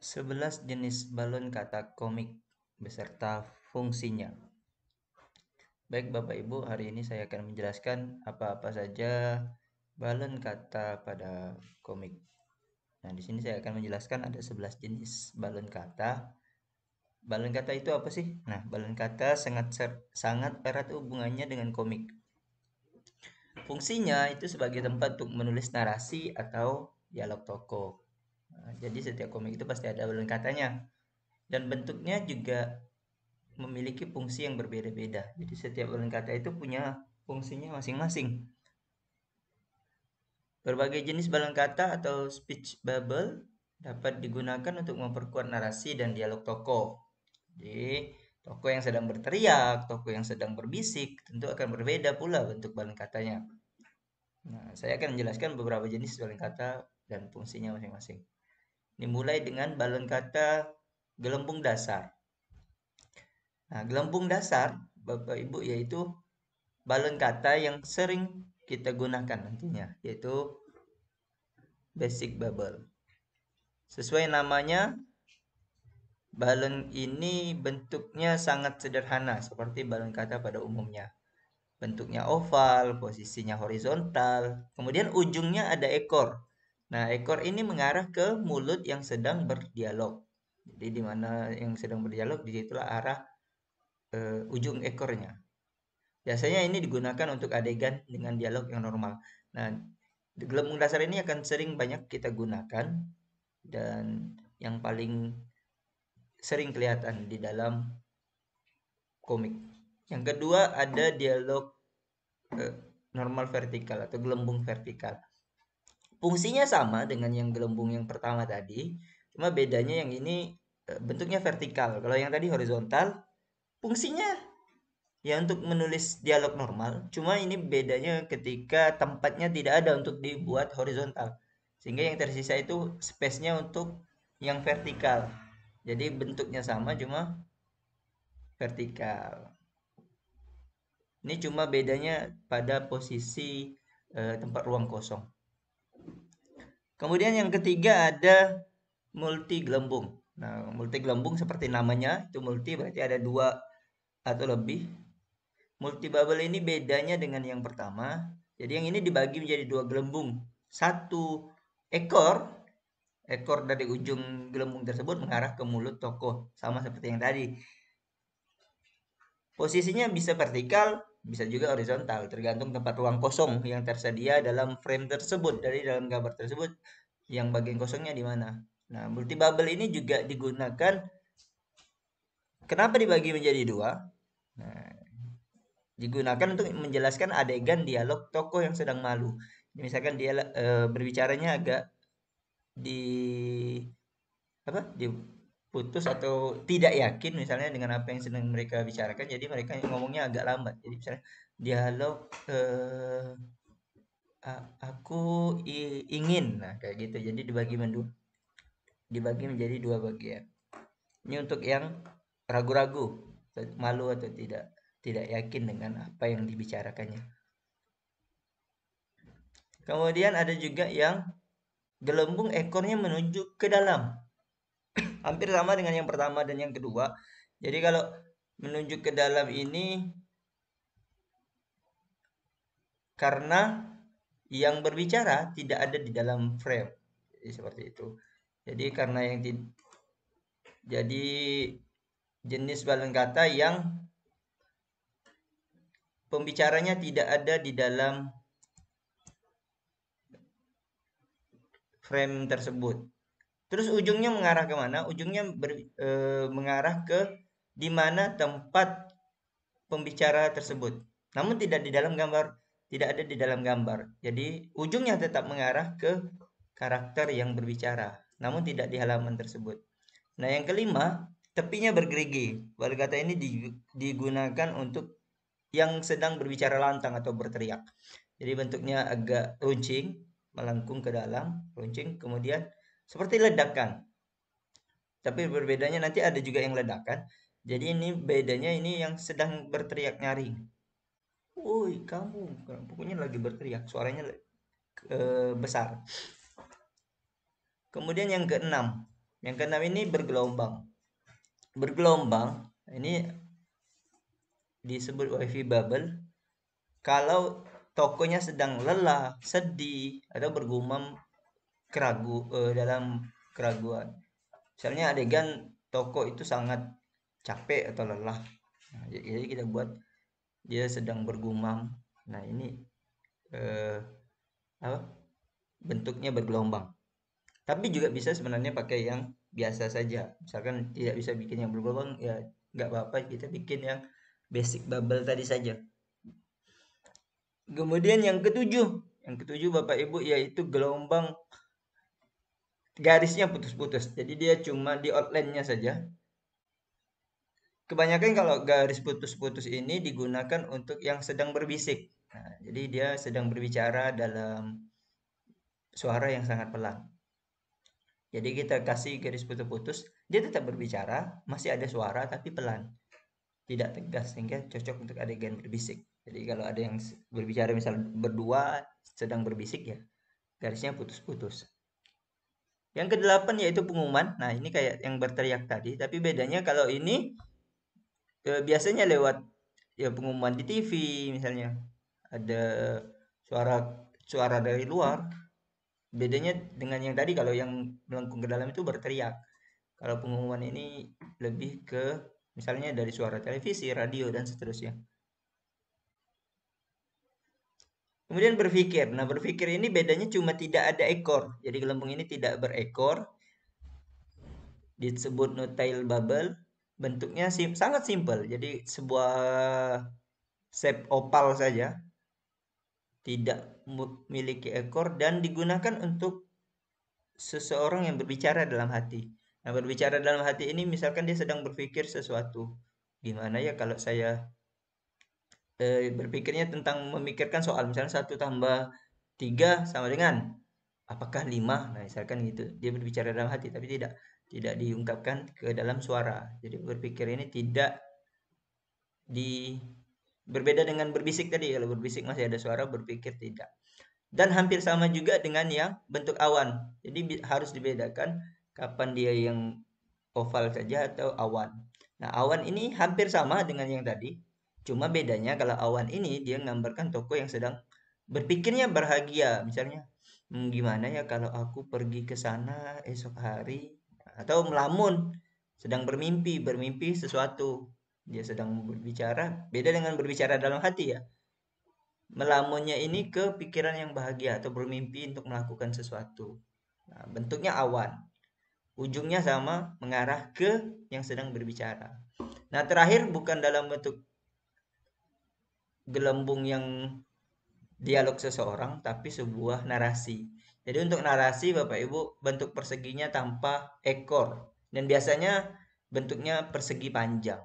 11 jenis balon kata komik beserta fungsinya. Baik Bapak Ibu, hari ini saya akan menjelaskan apa-apa saja balon kata pada komik. Nah, di sini saya akan menjelaskan ada 11 jenis balon kata. Balon kata itu apa sih? Nah, balon kata sangat erat hubungannya dengan komik. Fungsinya itu sebagai tempat untuk menulis narasi atau dialog tokoh. Nah, jadi setiap komik itu pasti ada balon katanya. Dan bentuknya juga memiliki fungsi yang berbeda-beda. Jadi setiap balon kata itu punya fungsinya masing-masing. Berbagai jenis balon kata atau speech bubble dapat digunakan untuk memperkuat narasi dan dialog tokoh. Jadi tokoh yang sedang berteriak, tokoh yang sedang berbisik, tentu akan berbeda pula bentuk balon katanya. Nah, saya akan menjelaskan beberapa jenis balon kata dan fungsinya masing-masing. Dimulai dengan balon kata gelembung dasar. Nah, gelembung dasar, Bapak Ibu, yaitu balon kata yang sering kita gunakan nantinya, yaitu basic bubble. Sesuai namanya, balon ini bentuknya sangat sederhana seperti balon kata pada umumnya. Bentuknya oval, posisinya horizontal, kemudian ujungnya ada ekor. Nah, ekor ini mengarah ke mulut yang sedang berdialog. Jadi di mana yang sedang berdialog, disitulah arah ujung ekornya. Biasanya ini digunakan untuk adegan dengan dialog yang normal. Nah, gelembung dasar ini akan sering banyak kita gunakan dan yang paling sering kelihatan di dalam komik. Yang kedua ada dialog eh, normal vertikal atau gelembung vertikal. Fungsinya sama dengan yang gelembung yang pertama tadi, cuma bedanya yang ini bentuknya vertikal. Kalau yang tadi horizontal, fungsinya ya untuk menulis dialog normal, cuma ini bedanya ketika tempatnya tidak ada untuk dibuat horizontal. Sehingga yang tersisa itu space-nya untuk yang vertikal. Jadi bentuknya sama cuma vertikal. Ini cuma bedanya pada posisi tempat ruang kosong. Kemudian yang ketiga ada multi gelembung. Nah, multi gelembung seperti namanya, itu multi berarti ada dua atau lebih. Multi bubble ini bedanya dengan yang pertama. Jadi yang ini dibagi menjadi dua gelembung. Satu ekor, ekor dari ujung gelembung tersebut mengarah ke mulut tokoh, sama seperti yang tadi. Posisinya bisa vertikal, bisa juga horizontal, tergantung tempat ruang kosong yang tersedia dalam frame tersebut, dari dalam gambar tersebut, yang bagian kosongnya di mana. Nah, multi bubble ini juga digunakan. Kenapa dibagi menjadi dua? Nah, digunakan untuk menjelaskan adegan dialog tokoh yang sedang malu. Misalkan dia berbicaranya agak di diputus atau tidak yakin misalnya dengan apa yang sedang mereka bicarakan, jadi mereka ngomongnya agak lambat. Jadi misalnya dialog aku ingin, nah kayak gitu. Jadi dibagi menjadi dua bagian. Ini untuk yang ragu-ragu, malu atau tidak yakin dengan apa yang dibicarakannya. Kemudian ada juga yang gelembung ekornya menuju ke dalam. Hampir sama dengan yang pertama dan yang kedua. Jadi kalau menuju ke dalam ini karena yang berbicara tidak ada di dalam frame. Jadi seperti itu. Jadi karena yang jadi jenis balon kata yang pembicaranya tidak ada di dalam frame tersebut. Terus ujungnya mengarah ke mana? Ujungnya mengarah ke di mana tempat pembicara tersebut. Namun tidak di dalam gambar, tidak ada di dalam gambar. Jadi ujungnya tetap mengarah ke karakter yang berbicara, namun tidak di halaman tersebut. Nah, yang kelima, tepinya bergerigi. Balon kata ini digunakan untuk yang sedang berbicara lantang atau berteriak. Jadi bentuknya agak runcing, melengkung ke dalam, runcing, kemudian seperti ledakan. Tapi berbedanya nanti ada juga yang ledakan. Jadi ini bedanya ini yang sedang berteriak nyaring. Woi, kamu, pokoknya lagi berteriak, suaranya besar. Kemudian yang keenam, Yang keenam ini bergelombang. Bergelombang ini disebut wifi bubble kalau tokonya sedang lelah, sedih, atau bergumam dalam keraguan. Misalnya adegan toko itu sangat capek atau lelah. Nah, jadi kita buat dia sedang bergumam. Nah, ini eh, apa? Bentuknya bergelombang. Tapi juga bisa sebenarnya pakai yang biasa saja. Misalkan tidak bisa bikin yang bergelombang, ya nggak apa-apa, kita bikin yang basic bubble tadi saja. Kemudian yang ketujuh Bapak Ibu yaitu gelombang garisnya putus-putus. Jadi dia cuma di outline-nya saja. Kebanyakan kalau garis putus-putus ini digunakan untuk yang sedang berbisik. Nah, jadi dia sedang berbicara dalam suara yang sangat pelan. Jadi kita kasih garis putus-putus, dia tetap berbicara, masih ada suara tapi pelan, tidak tegas sehingga cocok untuk adegan berbisik. Jadi kalau ada yang berbicara misal berdua sedang berbisik ya, garisnya putus-putus. Yang kedelapan yaitu pengumuman. Nah, ini kayak yang berteriak tadi, tapi bedanya kalau ini biasanya lewat ya pengumuman di TV misalnya. Ada suara suara dari luar. Bedanya dengan yang tadi kalau yang melengkung ke dalam itu berteriak. Kalau pengumuman ini lebih ke misalnya dari suara televisi, radio dan seterusnya. Kemudian berpikir. Nah, berpikir ini bedanya cuma tidak ada ekor. Jadi gelembung ini tidak berekor. Disebut no tail bubble. Bentuknya sangat simpel. Jadi sebuah shape opal saja, tidak memiliki ekor dan digunakan untuk seseorang yang berbicara dalam hati. Nah, berbicara dalam hati ini misalkan dia sedang berpikir sesuatu. Gimana ya kalau saya berpikirnya tentang memikirkan soal misalnya 1 tambah 3 sama dengan apakah 5? Nah, misalkan gitu. Dia berbicara dalam hati tapi tidak diungkapkan ke dalam suara. Jadi berpikir ini tidak di berbeda dengan berbisik tadi. Kalau berbisik masih ada suara, berpikir tidak. Dan hampir sama juga dengan yang bentuk awan. Jadi harus dibedakan kapan dia yang oval saja atau awan. Nah, awan ini hampir sama dengan yang tadi. Cuma bedanya kalau awan ini dia menggambarkan tokoh yang sedang berpikirnya bahagia. Misalnya, gimana ya kalau aku pergi ke sana esok hari atau melamun, sedang bermimpi sesuatu. Dia sedang berbicara, beda dengan berbicara dalam hati ya. Melamunnya ini ke pikiran yang bahagia atau bermimpi untuk melakukan sesuatu. Nah, bentuknya awan. Ujungnya sama, mengarah ke yang sedang berbicara. Nah, terakhir bukan dalam bentuk gelembung yang dialog seseorang, tapi sebuah narasi. Jadi untuk narasi, Bapak Ibu, bentuk perseginya tanpa ekor. Dan biasanya bentuknya persegi panjang.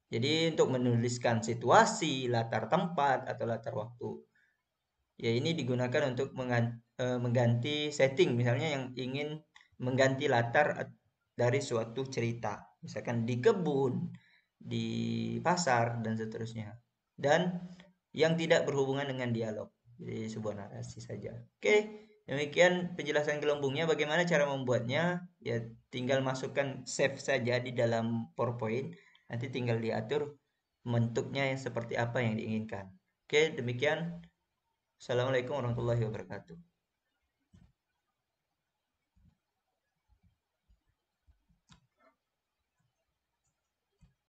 Jadi untuk menuliskan situasi, latar tempat, atau latar waktu. Ya ini digunakan untuk mengganti setting, misalnya yang ingin mengganti latar dari suatu cerita. Misalkan di kebun, di pasar, dan seterusnya. Dan yang tidak berhubungan dengan dialog. Jadi sebuah narasi saja. Oke, demikian penjelasan gelembungnya. Bagaimana cara membuatnya? Ya tinggal masukkan save saja di dalam PowerPoint. Nanti tinggal diatur bentuknya yang seperti apa yang diinginkan. Oke, demikian. Assalamualaikum warahmatullahi wabarakatuh.